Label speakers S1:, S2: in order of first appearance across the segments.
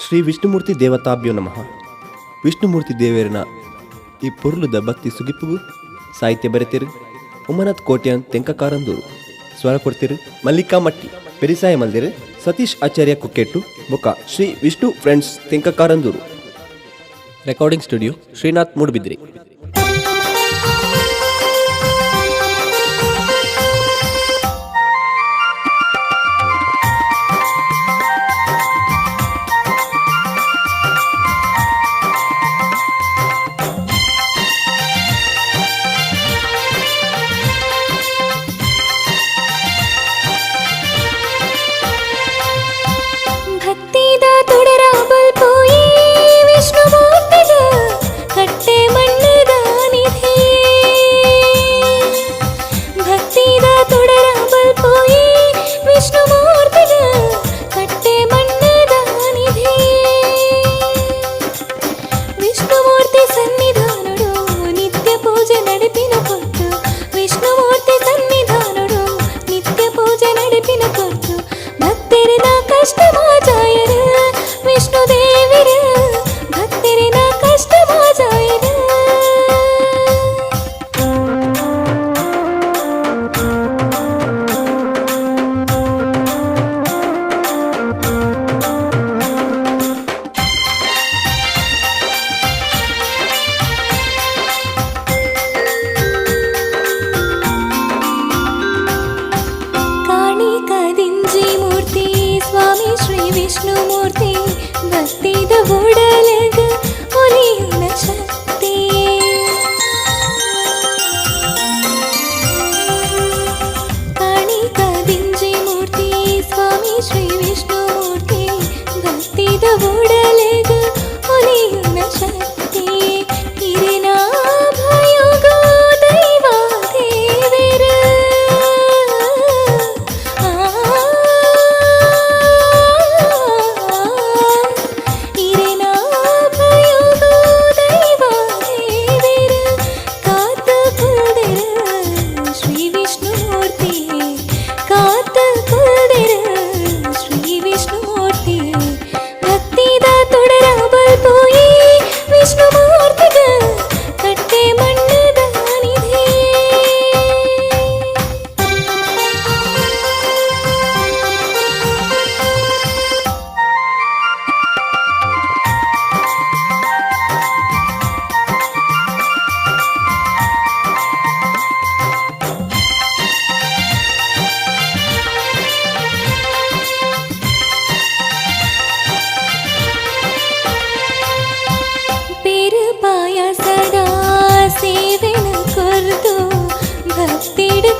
S1: ಶ್ರೀ ವಿಷ್ಣುಮೂರ್ತಿ ದೇವತಾಭ್ಯೋ ನಮಃ. ವಿಷ್ಣುಮೂರ್ತಿ ದೇವರಿನ ಈ ಪೊರ್ಲುದ ಭಕ್ತಿ ಸುಗಿಪ್ಪುಗು ಸಾಹಿತ್ಯ ಬರೆತಿರು ಉಮನಾಥ್ ಕೋಟ್ಯಾನ್ ತೆಂಕಕಾರಂದೂರು. ಸ್ವರ ಕೊಡ್ತಿರು ಮಲ್ಲಿಕಾ ಮಟ್ಟಿ. ಪೆರಿಸಾಯ ಮಲ್ದಿರು ಸತೀಶ್ ಆಚಾರ್ಯ ಕುಕ್ಕೆಟ್ಟು ಬೊಕ್ಕ Shri Vishnu friends Tenkakarandur. Recording studio Srinath Moodbidri.
S2: Vishnumurthy ಭಕ್ತಿದ ಬುಡಲಗ ಒಲಿಯುನ ಶಕ್ತಿ ಕಾಣಿಕ ದಿಂಜಿ ಮೂರ್ತಿ ಸ್ವಾಮಿ ಶ್ರೀ ವಿಷ್ಣುಮೂರ್ತಿ ಭಕ್ತಿದ ಬುಡಲಗ ಒಲಿಯುನ ಶಕ್ತಿ ಹಿರಿನ ಭಯೋಗ ದೈವ ದೇವರ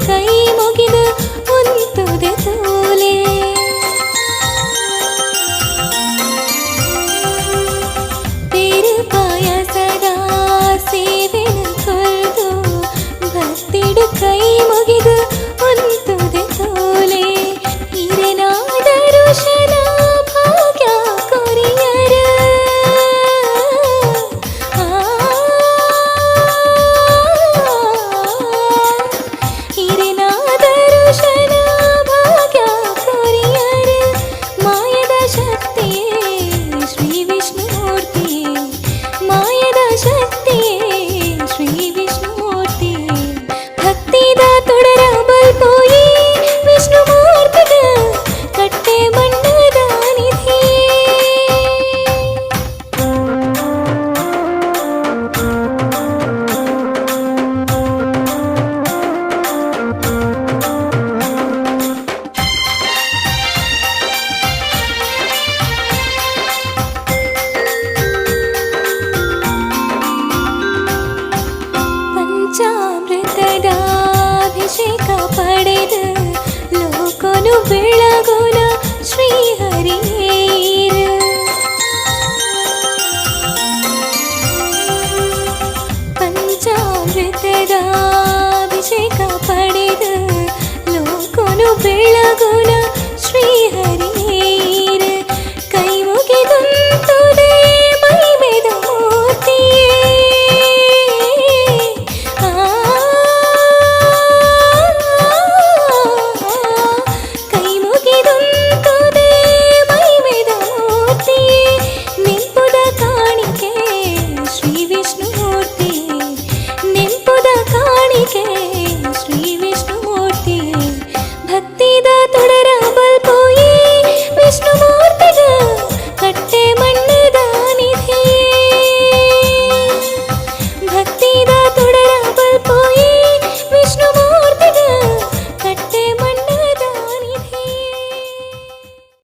S2: ಕೈ ಮುಗಿದು ಉಂತುದೆ ತೋಲೆ ಪೇರು ಪಾಯಸದ ಸೇವೆನ ಕೊರ್ದು ಭಕ್ತಿಡು ಕೈ ಮುಗಿದು ಉಂತುದೆ ತೋಲೆ ಹಿರನಾದ ಋಷನ ಭಾಗ್ಯ ಕೊರಿಯರ ಅಭಿಷೇಕ ಪಡೆದು ಲೋಕನು ಬೆಳಗುನ ಶ್ರೀಹರಿಯೇರ ಪಂಚಾಮೃತದ ಅಭಿಷೇಕ ಪಡೆದು ಲೋಕನು ಬೆಳಗುನ